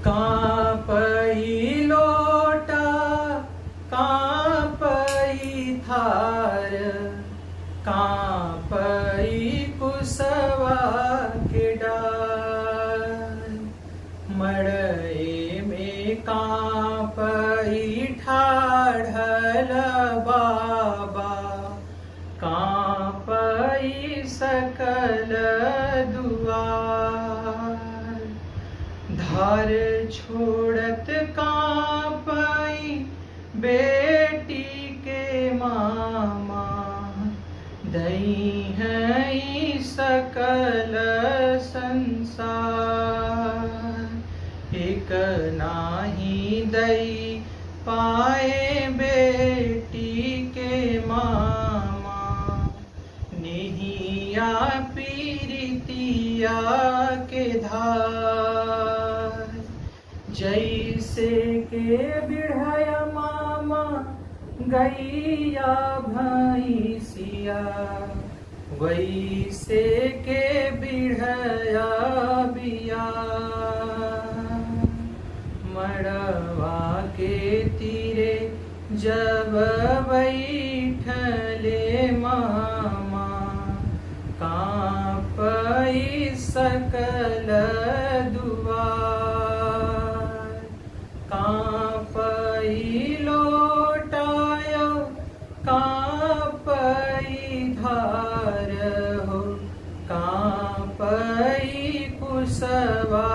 कांपई लोटा कांपई थार, कांपई कुसवा के डार। मड़ई में कांपई ठाढ़ल बाबा, कांपई सकल दुआर। धार छोड़त कांपई बेटी के मामा, दई है सकल संसार। एक नाही दई पाए बेटी के मामा, निहिया पीरितिया के धार। जैसे के बिढ़या मामा गैया भैंसिया, वैसे के बिढ़या बिया। मड़वा के तीरे जब बैठले मामा, कांपई सकल दुआर। कांपई लोटायो कांपई धार हो, कांपई कुसवा